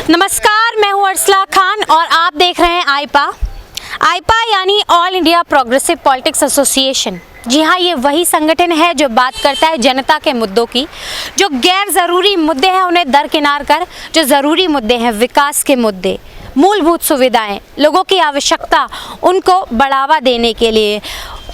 नमस्कार, मैं हूं अर्सला खान और आप देख रहे हैं आईपा यानी All India Progressive Politics Association. जी हाँ, ये वही संगठन है जो बात करता है जनता के मुद्दों की। जो गैर ज़रूरी मुद्दे हैं उन्हें दरकिनार कर जो ज़रूरी मुद्दे हैं, विकास के मुद्दे, मूलभूत सुविधाएं, लोगों की आवश्यकता, उनको बढ़ावा देने के लिए,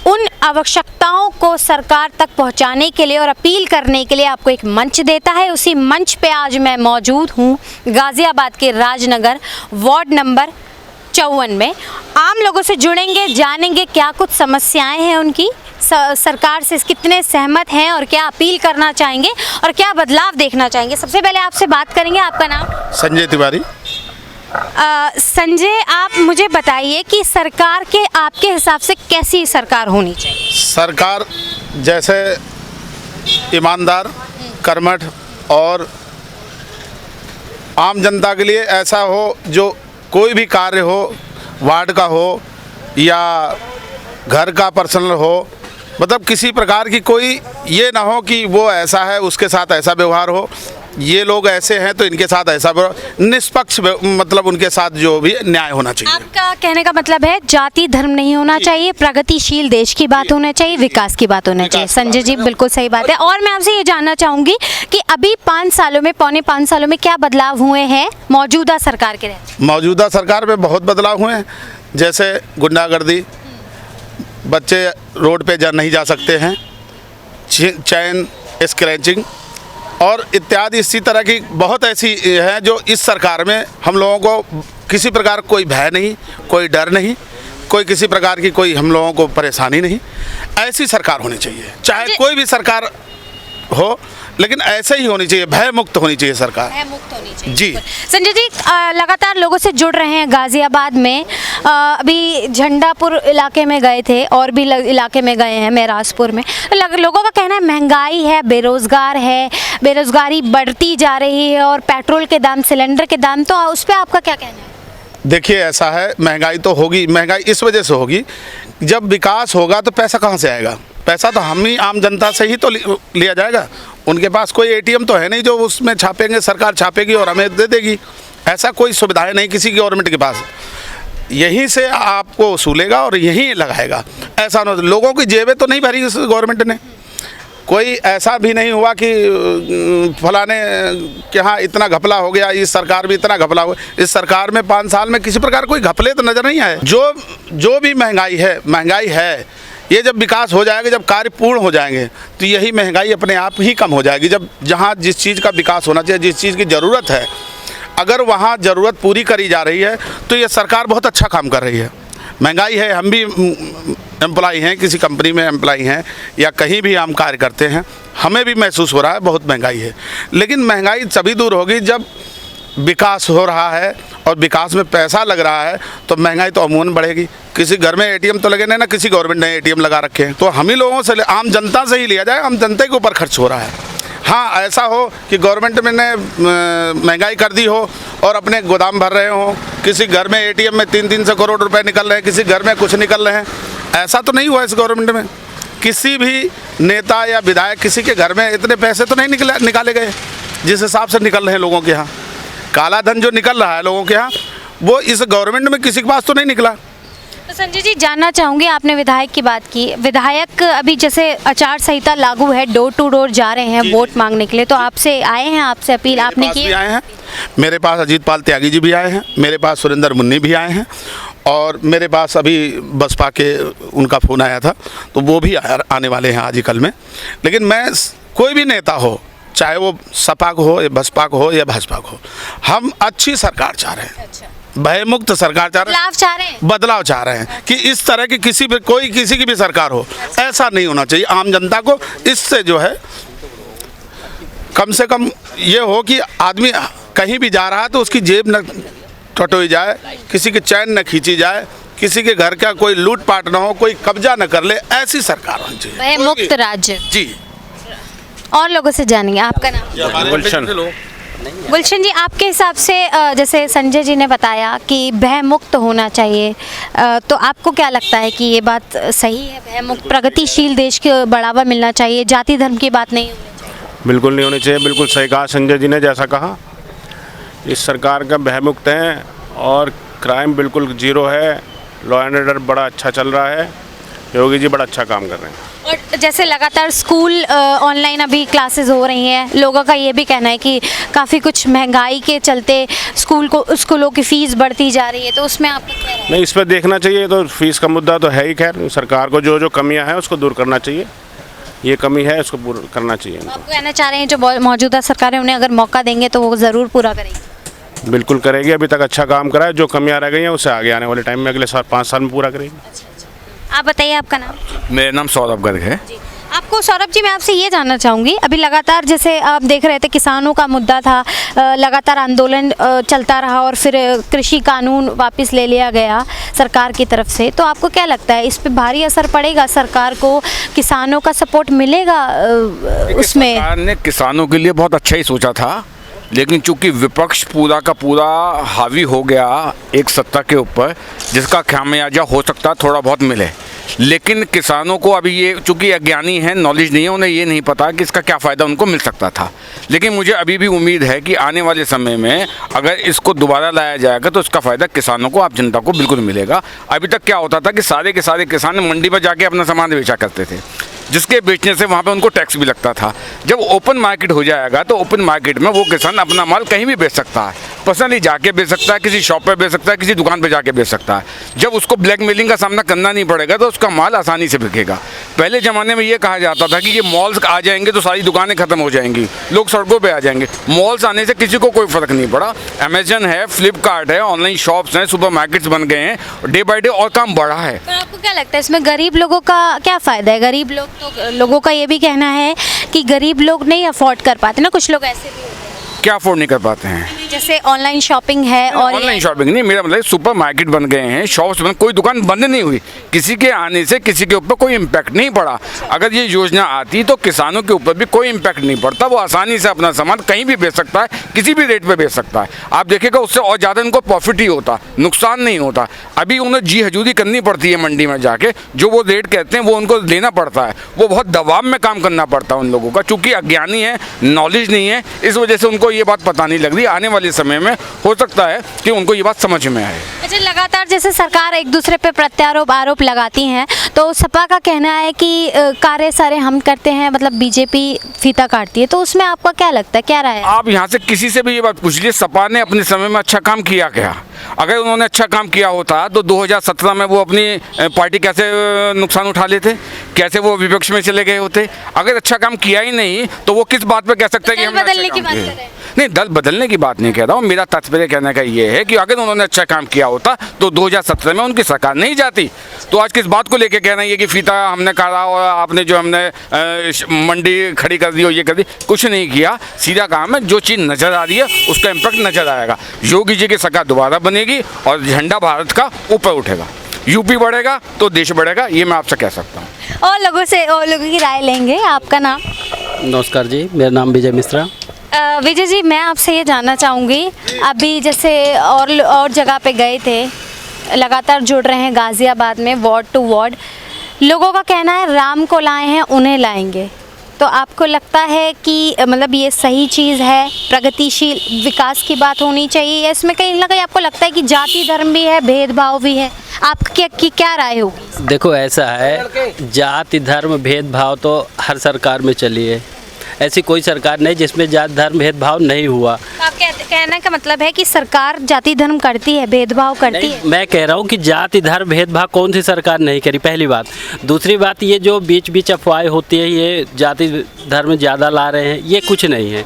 उन आवश्यकताओं को सरकार तक पहुंचाने के लिए और अपील करने के लिए आपको एक मंच देता है। उसी मंच पे आज मैं मौजूद हूं गाज़ियाबाद के राजनगर वार्ड नंबर 54 में। आम लोगों से जुड़ेंगे, जानेंगे क्या कुछ समस्याएं हैं उनकी, सरकार से कितने सहमत हैं और क्या अपील करना चाहेंगे और क्या बदलाव देखना चाहेंगे। सबसे पहले आपसे बात करेंगे, आपका नाम? संजय तिवारी। संजय, आप मुझे बताइए कि सरकार के आपके हिसाब से कैसी सरकार होनी चाहिए? सरकार जैसे ईमानदार, कर्मठ और आम जनता के लिए ऐसा हो, जो कोई भी कार्य हो, वार्ड का हो या घर का पर्सनल हो, मतलब किसी प्रकार की कोई ये ना हो कि वो ऐसा है उसके साथ ऐसा व्यवहार हो, ये लोग ऐसे हैं तो इनके साथ ऐसा व्यवहार, निष्पक्ष मतलब उनके साथ जो भी न्याय होना चाहिए। आपका कहने का मतलब है जाति धर्म नहीं होना चाहिए, प्रगतिशील देश की बात होना चाहिए, विकास की बात होना चाहिए। संजय जी, बिल्कुल सही बात है। और मैं आपसे ये जानना चाहूँगी कि अभी 5 सालों में, पौने 5 सालों में क्या बदलाव हुए हैं मौजूदा सरकार के? मौजूदा सरकार में बहुत बदलाव हुए हैं, जैसे गुंडागर्दी, बच्चे रोड पे नहीं जा सकते हैं, चैन स्क्रैचिंग और इत्यादि इसी तरह की बहुत ऐसी हैं जो इस सरकार में हम लोगों को किसी प्रकार कोई भय नहीं, कोई डर नहीं, कोई किसी प्रकार की कोई हम लोगों को परेशानी नहीं। ऐसी सरकार होनी चाहिए, चाहे कोई भी सरकार हो, लेकिन ऐसे ही होनी चाहिए, भय मुक्त होनी चाहिए सरकार, भय मुक्त होनी चाहिए जी। संजय जी, लगातार लोगों से जुड़ रहे हैं गाज़ियाबाद में। अभी झंडापुर इलाके में गए थे और भी इलाके में गए हैं, महराजपुर में। लोगों का कहना है महंगाई है, बेरोज़गार है, बेरोज़गारी बढ़ती जा रही है और पेट्रोल के दाम, सिलेंडर के दाम, तो उस पर आपका क्या कहना है? देखिए, ऐसा है, महंगाई तो होगी। महंगाई इस वजह से होगी, जब विकास होगा तो पैसा कहाँ से आएगा? पैसा तो हम ही आम जनता से ही तो लिया जाएगा। उनके पास कोई एटीएम तो है नहीं जो उसमें छापेंगे, सरकार छापेगी और हमें दे देगी। ऐसा कोई सुविधाएं नहीं किसी गवर्नमेंट के पास। यहीं से आपको वसूलेगा और यहीं लगाएगा। ऐसा ना, लोगों की जेबें तो नहीं भरी इस गवर्नमेंट ने। कोई ऐसा भी नहीं हुआ कि फलाने के यहाँ इतना घपला हो गया, इस सरकार में इतना घपला हुआ। इस सरकार में 5 साल में किसी प्रकार कोई घपले तो नज़र नहीं आए। जो भी महंगाई है, ये जब विकास हो जाएगा, जब कार्य पूर्ण हो जाएंगे, तो यही महंगाई अपने आप ही कम हो जाएगी। जब जहाँ जिस चीज़ का विकास होना चाहिए, जिस चीज़ की ज़रूरत है, अगर वहाँ ज़रूरत पूरी करी जा रही है तो ये सरकार बहुत अच्छा काम कर रही है। महंगाई है, हम भी एम्प्लॉय हैं, किसी कंपनी में एम्प्लॉय हैं या कहीं भी हम कार्य करते हैं, हमें भी महसूस हो रहा है बहुत महंगाई है। लेकिन महंगाई तभी दूर होगी जब विकास हो रहा है और विकास में पैसा लग रहा है, तो महंगाई तो अमूमन बढ़ेगी। किसी घर में एटीएम तो लगे नहीं ना, किसी गवर्नमेंट ने एटीएम लगा रखे हैं, तो हम ही लोगों से, आम जनता से ही लिया जाए। आम जनता के ऊपर खर्च हो रहा है। हाँ, ऐसा हो कि गवर्नमेंट ने महंगाई कर दी हो और अपने गोदाम भर रहे हो, किसी घर में एटीएम में 300 करोड़ रुपए निकल रहे हैं, किसी घर में कुछ निकल रहे हैं। ऐसा तो नहीं हुआ इस गवर्नमेंट में। किसी भी नेता या विधायक किसी के घर में इतने पैसे तो नहीं निकाले गए जिस हिसाब से निकल रहे हैं लोगों के यहाँ। काला धन जो निकल रहा है लोगों के यहाँ, वो इस गवर्नमेंट में किसी के पास तो नहीं निकला। तो संजय जी, जानना चाहूँगी, आपने विधायक की बात की। विधायक अभी जैसे आचार संहिता लागू है, डोर टू डोर जा रहे हैं वोट मांगने के लिए, तो आपसे आए हैं, आपसे अपील आपने की? आए हैं, मेरे पास अजीत पाल त्यागी जी भी आए हैं, मेरे पास सुरेंद्र मुन्नी भी आए हैं और मेरे पास अभी बसपा के उनका फ़ोन आया था, तो वो भी आने वाले हैं आज ही कल में। लेकिन मैं, कोई भी नेता हो, चाहे वो सपा को हो या बसपा को हो या भाजपा को हो, हम अच्छी सरकार चाह रहे हैं। अच्छा। भयमुक्त सरकार चाह रहे हैं, बदलाव चाह रहे हैं कि इस तरह की किसी की भी सरकार हो, ऐसा नहीं होना चाहिए। आम जनता को इससे जो है कम से कम ये हो कि आदमी कहीं भी जा रहा है तो उसकी जेब न टटोई जाए, किसी की चैन न खींची जाए, किसी के घर का कोई लूटपाट न हो, कोई कब्जा न कर ले। ऐसी सरकार होनी चाहिए, भयमुक्त राज्य। जी। और लोगों से जानेंगे, आपका नाम? गुलशन जी, आपके हिसाब से जैसे संजय जी ने बताया कि भय मुक्त होना चाहिए, तो आपको क्या लगता है कि ये बात सही है? भय मुक्त, प्रगतिशील देश को बढ़ावा मिलना चाहिए, जाति धर्म की बात नहीं होनी चाहिए? बिल्कुल नहीं होनी चाहिए। बिल्कुल सही कहा संजय जी ने, जैसा कहा इस सरकार का भयमुक्त है और क्राइम बिल्कुल जीरो है। लॉ एंड ऑर्डर बड़ा अच्छा चल रहा है। योगी जी बड़ा अच्छा काम कर रहे हैं। और जैसे लगातार स्कूल ऑनलाइन अभी क्लासेस हो रही हैं, लोगों का ये भी कहना है कि काफ़ी कुछ महंगाई के चलते स्कूलों की फ़ीस बढ़ती जा रही है, तो उसमें आपका क्या राय है? नहीं, इस पर देखना चाहिए। तो फीस का मुद्दा तो है ही। खैर, सरकार को जो जो कमियां हैं उसको दूर करना चाहिए। ये कमी है, उसको पूरा करना चाहिए। आप कहना चाह रहे हैं जो मौजूदा सरकार है उन्हें अगर मौका देंगे तो वो ज़रूर पूरा करेगी? बिल्कुल करेगी। अभी तक अच्छा काम करा है। जो कमियां रह गई हैं उसे आगे आने वाले टाइम में अगले 5 साल में पूरा करेगी। आप बताइए, आपका नाम? मेरा नाम सौरभ गर्ग है। आपको सौरभ जी, मैं आपसे ये जानना चाहूँगी, अभी लगातार जैसे आप देख रहे थे किसानों का मुद्दा था, लगातार आंदोलन चलता रहा और फिर कृषि कानून वापस ले लिया गया सरकार की तरफ से, तो आपको क्या लगता है इस पे भारी असर पड़ेगा? सरकार को किसानों का सपोर्ट मिलेगा उसमें? सरकार ने किसानों के लिए बहुत अच्छा ही सोचा था, लेकिन चूंकि विपक्ष पूरा का पूरा हावी हो गया एक सत्ता के ऊपर, जिसका खामियाजा हो सकता है थोड़ा बहुत मिले, लेकिन किसानों को अभी ये चूंकि अज्ञानी है, नॉलेज नहीं है, उन्हें ये नहीं पता कि इसका क्या फ़ायदा उनको मिल सकता था। लेकिन मुझे अभी भी उम्मीद है कि आने वाले समय में अगर इसको दोबारा लाया जाएगा तो इसका फ़ायदा किसानों को, आप जनता को बिल्कुल मिलेगा। अभी तक क्या होता था कि सारे के सारे किसान मंडी पर जाके अपना सामान बेचा करते थे, जिसके बेचने से वहाँ पे उनको टैक्स भी लगता था। जब ओपन मार्केट हो जाएगा तो ओपन मार्केट में वो किसान अपना माल कहीं भी बेच सकता है, पर्सनली जाके बेच सकता है, किसी शॉप पे बेच सकता है, किसी दुकान पे जाके बेच सकता है। जब उसको ब्लैकमेलिंग का सामना करना नहीं पड़ेगा तो उसका माल आसानी से बिकेगा। पहले ज़माने में ये कहा जाता था कि ये मॉल्स आ जाएंगे तो सारी दुकानें ख़त्म हो जाएंगी, लोग सड़कों पर आ जाएंगे। मॉल्स आने से किसी को कोई फ़र्क नहीं पड़ा। अमेजन है, फ्लिपकार्ट है, ऑनलाइन शॉप्स हैं, सुपर मार्केट्स बन गए हैं, डे बाई डे और काम बढ़ा है। पर आपको क्या लगता है इसमें गरीब लोगों का क्या फ़ायदा है? गरीब लोगों का ये भी कहना है कि गरीब लोग नहीं अफोर्ड कर पाते ना, कुछ लोग ऐसे भी होते हैं। क्या अफोर्ड नहीं कर पाते हैं? जैसे ऑनलाइन शॉपिंग है और ऑनलाइन शॉपिंग नहीं, मेरा मतलब सुपर मार्केट बन गए हैं, शॉप्स बन, कोई दुकान बंद नहीं हुई। किसी के आने से किसी के ऊपर कोई इम्पैक्ट नहीं पड़ा। अगर ये योजना आती तो किसानों के ऊपर भी कोई इम्पैक्ट नहीं पड़ता। वो आसानी से अपना सामान कहीं भी बेच सकता है, किसी भी रेट पे बेच सकता है। आप देखिएगा उससे और ज़्यादा उनको प्रॉफिट ही होता, नुकसान नहीं होता। अभी उन्हें जी हजूरी करनी पड़ती है मंडी में जाके, जो वो रेट कहते हैं वो उनको देना पड़ता है। वो बहुत दबाव में काम करना पड़ता है उन लोगों का, चूँकि अज्ञानी है, नॉलेज नहीं है, इस वजह से उनको ये बात पता नहीं लग रही। आने वाले समय में हो सकता है कि उनको ये बात समझ में आए। अच्छा, लगातार जैसे सरकार एक दूसरे पे प्रत्यारोप आरोप लगाती हैं, तो सपा का कहना है कि कार्य सारे हम करते हैं, मतलब बीजेपी फीता काटती है, तो उसमें आपका क्या लगता है, क्या राय है? आप यहाँ से किसी से भी ये बात पूछ लीजिए, सपा ने अपने समय में अच्छा काम किया क्या? अगर उन्होंने अच्छा काम किया होता तो 2017 में वो अपनी पार्टी कैसे नुकसान उठा लेते, कैसे वो विपक्ष में चले गए होते? अगर अच्छा काम किया ही नहीं तो वो किस बात पे कह सकते हैं कि हमने बदलने अच्छा की काम बात किया? कर रहे हैं। नहीं, दल बदलने की बात नहीं कह रहा हूँ। मेरा तात्पर्य कहने का ये है कि अगर उन्होंने अच्छा काम किया होता तो 2017 में उनकी सरकार नहीं जाती। तो आज किस बात को लेके कहना है कि फीता हमने काटा और आपने जो हमने मंडी खड़ी कर दी और ये कर दी, कुछ नहीं किया। सीधा काम है, जो चीज़ नज़र आ रही है उसका इम्पैक्ट नज़र आएगा। योगी जी की सरकार दोबारा बनेगी और झंडा भारत का ऊपर उठेगा, यूपी बढ़ेगा तो देश बढ़ेगा, ये मैं आपसे कह सकता हूँ। और लोगों की राय लेंगे। आपका नाम? नमस्कार जी, मेरा नाम विजय मिश्रा। विजय जी, मैं आपसे ये जानना चाहूँगी, अभी जैसे और जगह पे गए थे, लगातार जुड़ रहे हैं गाज़ियाबाद में वार्ड टू वार्ड, लोगों का कहना है राम को लाए हैं उन्हें लाएंगे, तो आपको लगता है कि मतलब ये सही चीज़ है, प्रगतिशील विकास की बात होनी चाहिए, या इसमें कहीं ना कहीं आपको लगता है कि जाति धर्म भी है, भेदभाव भी है? आपकी क्या राय होगी? देखो, ऐसा है, जाति धर्म भेदभाव तो हर सरकार में चली है। ऐसी कोई सरकार नहीं जिसमें जाति धर्म भेदभाव नहीं हुआ। तो आप कहने का मतलब है कि सरकार जाति धर्म करती है, भेदभाव करती है? मैं कह रहा हूँ कि जाति धर्म भेदभाव कौन सी सरकार नहीं करी, पहली बात। दूसरी बात, ये जो बीच अफवाहें होती है, ये जाति धर्म ज़्यादा ला रहे हैं, ये कुछ नहीं है।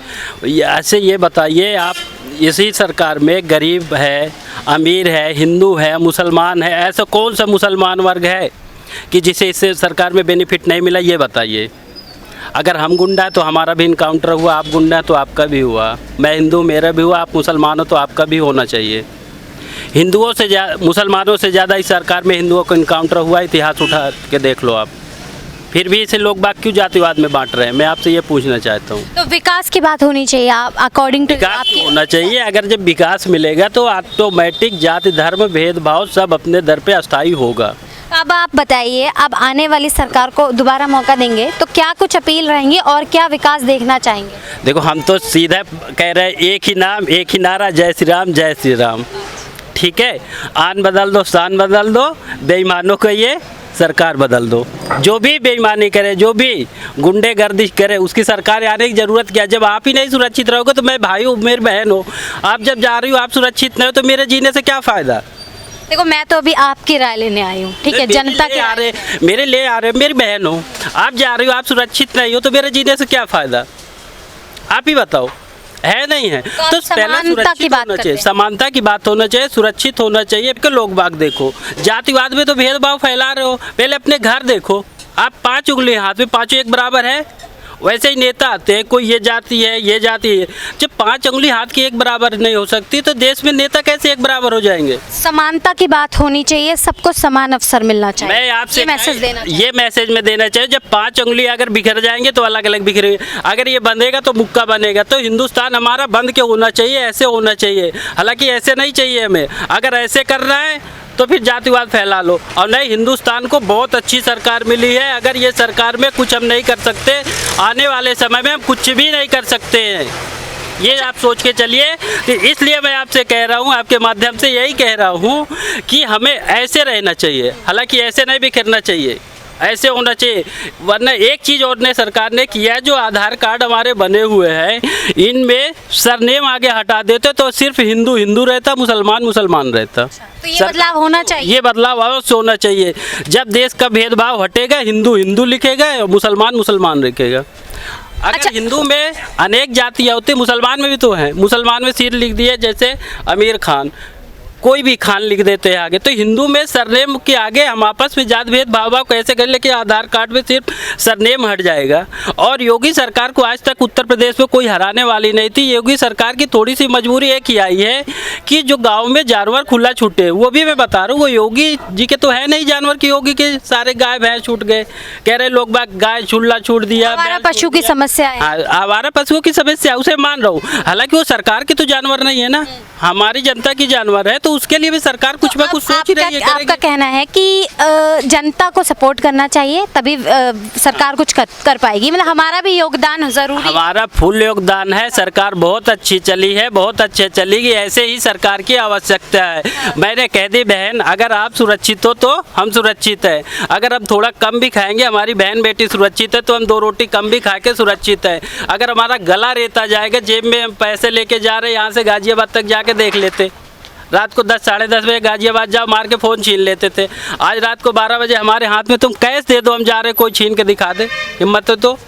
ऐसे ये बताइए आप, इसी सरकार में गरीब है, अमीर है, हिंदू है, मुसलमान है, ऐसा कौन सा मुसलमान वर्ग है कि जिसे इससे सरकार में बेनिफिट नहीं मिला, ये बताइए। अगर हम गुंडा है तो हमारा भी इनकाउंटर हुआ, आप गुंडा है तो आपका भी हुआ, मैं हिंदू मेरा भी हुआ, आप मुसलमान हो तो आपका भी होना चाहिए। हिंदुओं से मुसलमानों से ज़्यादा इस सरकार में हिंदुओं को इनकाउंटर हुआ, इतिहास उठा के देख लो आप। फिर भी इसे लोग बाग क्यों जातिवाद में बांट रहे हैं, मैं आपसे ये पूछना चाहता हूँ। तो विकास की बात होनी चाहिए, आप अकॉर्डिंग टू विकास होना चाहिए। अगर जब विकास मिलेगा तो ऑटोमेटिक जाति धर्म भेदभाव सब अपने दर पे अस्थायी होगा। अब आप बताइए, अब आने वाली सरकार को दोबारा मौका देंगे तो क्या कुछ अपील रहेंगी और क्या विकास देखना चाहेंगे? देखो, हम तो सीधा कह रहे हैं, एक ही नाम एक ही नारा, जय श्री राम जय श्री राम। ठीक है, आन बदल दो शान बदल दो, बेईमानों को ये सरकार बदल दो। जो भी बेईमानी करे, जो भी गुंडे गर्दिश करे, उसकी सरकार आने की ज़रूरत क्या? जब आप ही नहीं सुरक्षित रहोगे तो मैं भाई हूँ, मेरी बहन हो, आप जब जा रही हो आप सुरक्षित नहीं हो तो मेरे जीने से क्या फ़ायदा? देखो, मैं तो अभी आपकी राय लेने आई हूँ, ठीक है, जनता के आ रहे, मेरे ले आ रहे, मेरी बहन हो, आप जा रही हो, आप सुरक्षित नहीं हो तो मेरे जीने से क्या फ़ायदा? आप ही बताओ, है नहीं है? तो पहले सुरक्षित होना चाहिए, समानता की बात होना चाहिए, सुरक्षित होना चाहिए। कि लोग बाग देखो, जातिवाद में तो भेदभाव फैला रहे हो, पहले अपने घर देखो। आप 5 उंगली हाथ में पाँचों एक बराबर है? वैसे ही नेता आते हैं, कोई ये जाति है ये जाति है। जब 5 उंगली हाथ की एक बराबर नहीं हो सकती तो देश में नेता कैसे एक बराबर हो जाएंगे? समानता की बात होनी चाहिए, सबको समान अवसर मिलना चाहिए। मैं आपसे ये मैसेज देना चाहिए। ये मैसेज में देना चाहिए, जब 5 उंगली अगर बिखर जाएंगे तो अलग अलग बिखरेंगे, अगर ये बंधेगा तो मुक्का बनेगा। तो हिंदुस्तान हमारा बंध के होना चाहिए, ऐसे होना चाहिए। हालांकि ऐसे नहीं चाहिए हमें, अगर ऐसे करना है तो फिर जातिवाद फैला लो। और नहीं, हिंदुस्तान को बहुत अच्छी सरकार मिली है, अगर ये सरकार में कुछ हम नहीं कर सकते, आने वाले समय में हम कुछ भी नहीं कर सकते हैं, ये आप सोच के चलिए। तो इसलिए मैं आपसे कह रहा हूँ, आपके माध्यम से यही कह रहा हूँ कि हमें ऐसे रहना चाहिए, हालांकि ऐसे नहीं बिखरना चाहिए, ऐसे होना चाहिए। वरना एक चीज़ और ने सरकार ने किया है, जो आधार कार्ड हमारे बने हुए हैं इनमें सरनेम आगे हटा देते तो सिर्फ हिंदू हिंदू रहता, मुसलमान मुसलमान रहता। तो ये बदलाव होना चाहिए, ये बदलाव अवश्य होना चाहिए। जब देश का भेदभाव हटेगा, हिंदू हिंदू लिखेगा और मुसलमान मुसलमान लिखेगा। अगर अच्छा, हिंदू में अनेक जातियाँ होती, मुसलमान में भी तो हैं, मुसलमान में सिर लिख दिए जैसे आमिर खान, कोई भी खान लिख देते हैं आगे। तो हिंदू में सरनेम के आगे हम आपस में जात भेद भाव कैसे करें, लेकिन आधार कार्ड में सिर्फ सरनेम हट जाएगा। और योगी सरकार को आज तक उत्तर प्रदेश में कोई हराने वाली नहीं थी। योगी सरकार की थोड़ी सी मजबूरी एक ही आई है कि जो गांव में जानवर खुला छूटे, वो भी मैं बता रहा हूँ, वो योगी जी के तो है नहीं जानवर की, योगी के सारे गाय भैंस छूट गए। कह रहे लोग बाग गाय चूल्हा छूट दिया, आवारा पशु की समस्या है, आवारा पशुओं की समस्या, उसे मान रहा हूँ। हालांकि वो सरकार की तो जानवर नहीं है ना, हमारी जनता की जानवर है, तो उसके लिए भी सरकार कुछ ना कुछ सोच ही रही है। आपका कहना है कि जनता को सपोर्ट करना चाहिए, तभी सरकार कुछ कर पाएगी, मतलब हमारा भी योगदान जरूरी है। हमारा फुल योगदान है। सरकार बहुत अच्छी चली है, बहुत अच्छे चलेगी, ऐसे ही सरकार की आवश्यकता है। मैंने कह दी बहन, अगर आप सुरक्षित हो तो हम सुरक्षित है, अगर हम थोड़ा कम भी खाएंगे, हमारी बहन बेटी सुरक्षित है तो हम 2 रोटी कम भी खा के सुरक्षित है। अगर हमारा गला रेता जाएगा, जेब में हम पैसे लेके जा रहे हैं, यहाँ से गाजियाबाद तक जाके देख लेते, रात को 10 साढ़े 10 बजे गाजियाबाद जाओ, मार के फ़ोन छीन लेते थे। आज रात को 12 बजे हमारे हाथ में तुम कैश दे दो, हम जा रहे, कोई छीन के दिखा दे, हिम्मत हो तो।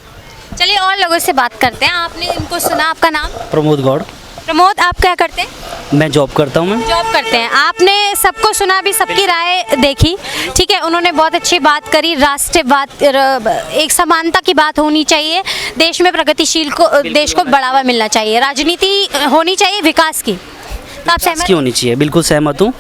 चलिए और लोगों से बात करते हैं। आपने इनको सुना, आपका नाम? प्रमोद गौड़। प्रमोद, आप क्या करते हैं? मैं जॉब करता हूँ। मैं जॉब करते हैं। आपने सबको सुना, भी सबकी राय देखी, ठीक है, उन्होंने बहुत अच्छी बात करी, राष्ट्रवाद, एक समानता की बात होनी चाहिए, देश में प्रगतिशील को, देश को बढ़ावा मिलना चाहिए, राजनीति होनी चाहिए विकास की। तो आप सहमत? की होनी चाहिए, बिल्कुल सहमत हूँ।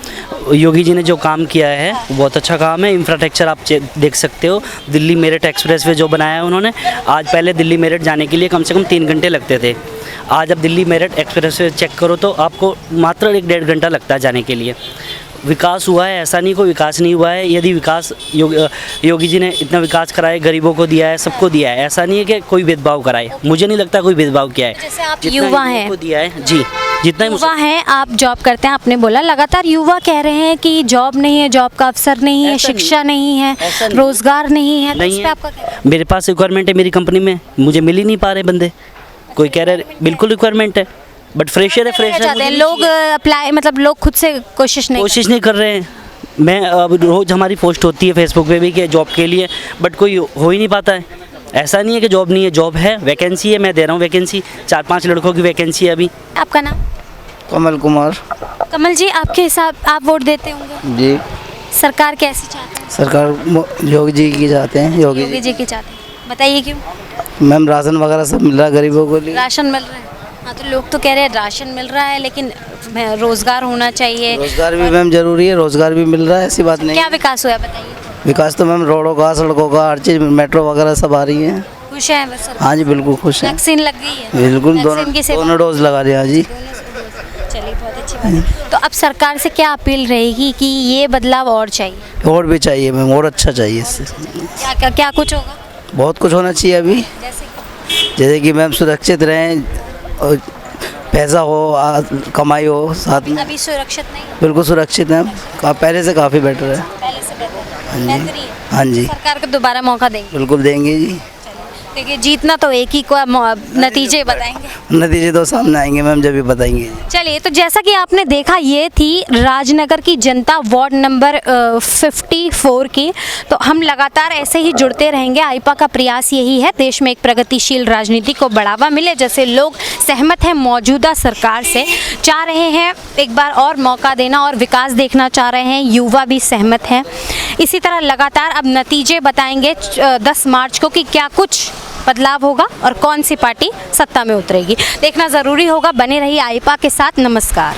योगी जी ने जो काम किया है वो बहुत अच्छा काम है। इंफ्रास्ट्रक्चर आप देख सकते हो, दिल्ली मेरठ एक्सप्रेस वे जो बनाया है उन्होंने, आज पहले दिल्ली मेरठ जाने के लिए कम से कम 3 घंटे लगते थे, आज अब Delhi Meerut expressway check करो तो आपको मात्र 1-1.5 घंटा लगता है जाने के लिए। विकास हुआ है, ऐसा नहीं कोई विकास नहीं हुआ है। यदि विकास योगी जी ने इतना विकास कराया, गरीबों को दिया है, सबको दिया है, ऐसा नहीं है कि कोई भेदभाव कराए, मुझे नहीं लगता कोई भेदभाव किया है। जैसे आप युवा हैं, को दिया है जी, जितना युवा हैं, आप जॉब करते हैं, आपने बोला लगातार युवा कह रहे हैं कि जॉब नहीं है, जॉब का अवसर नहीं है, शिक्षा नहीं है, रोजगार नहीं है, तो इस पे आपका क्या? मेरे पास रिक्वायरमेंट है मेरी कंपनी में, मुझे मिल ही नहीं पा रहे बंदे। कोई कह रहे बिल्कुल रिक्वायरमेंट है, बट फ्रेशर है, फ्रेशर लोग अप्लाई, मतलब लोग खुद से कोशिश नहीं कर रहे हैं। मैं अब रोज़ हमारी पोस्ट होती है फेसबुक पे भी कि जॉब के लिए, बट कोई हो ही नहीं पाता है। ऐसा नहीं है कि जॉब नहीं है, जॉब है, वैकेंसी है, मैं दे रहा हूँ वैकेंसी, 4-5 लड़कों की वैकेंसी है अभी। आपका नाम? कमल कुमार। कमल जी, आपके हिसाब, आप वोट देते होंगे जी। सरकार कैसी चाहते हैं? सरकार योगी जी की चाहते हैं। योगी जी की चाहते हैं, बताइए क्यों? मैम राशन वगैरह सब मिल रहा है गरीबों को लिए। राशन मिल रहा है, हाँ, तो लोग तो कह रहे हैं राशन मिल रहा है, लेकिन रोजगार होना चाहिए। रोजगार भी मैम जरूरी है, रोजगार भी मिल रहा है, ऐसी बात नहीं। क्या विकास हुआ है बताइए? विकास तो मैम रोडों का, सड़कों का, हर चीज़, मेट्रो वगैरह सब आ रही है। खुश है बस? हाँ जी बिल्कुल खुश है। वैक्सीन लग गई है? बिल्कुल, वैक्सीन की सेवा? दोनों डोज लगा दिया जी। चलिए बहुत अच्छी तो अब सरकार से क्या अपील रहेगी कि ये बदलाव और चाहिए? और भी चाहिए मैम, और अच्छा चाहिए इससे। क्या क्या क्या कुछ होगा? बहुत कुछ होना चाहिए अभी, जैसे कि मैम सुरक्षित रहें और पैसा हो, कमाई हो साथ में। अभी सुरक्षित नहीं है? बिल्कुल सुरक्षित है, पहले से काफ़ी बेटर है। पहले से बेहतर है? हाँ जी, सरकार को दोबारा मौका देंगे? बिल्कुल देंगे जी। देखिए जीतना तो एक ही को, नतीजे बताएंगे। नतीजे तो सामने आएंगे मैम, जब भी बताएंगे। चलिए, तो जैसा कि आपने देखा, ये थी राजनगर की जनता, वार्ड नंबर 54 की। तो हम लगातार ऐसे ही जुड़ते रहेंगे। आईपा का प्रयास यही है, देश में एक प्रगतिशील राजनीति को बढ़ावा मिले। जैसे लोग सहमत हैं मौजूदा सरकार से, चाह रहे हैं एक बार और मौका देना और विकास देखना चाह रहे हैं, युवा भी सहमत हैं। इसी तरह लगातार अब नतीजे बताएंगे 10 मार्च को कि क्या कुछ बदलाव होगा और कौन सी पार्टी सत्ता में उतरेगी। देखना ज़रूरी होगा। बने रहिए आईपा के साथ। नमस्कार।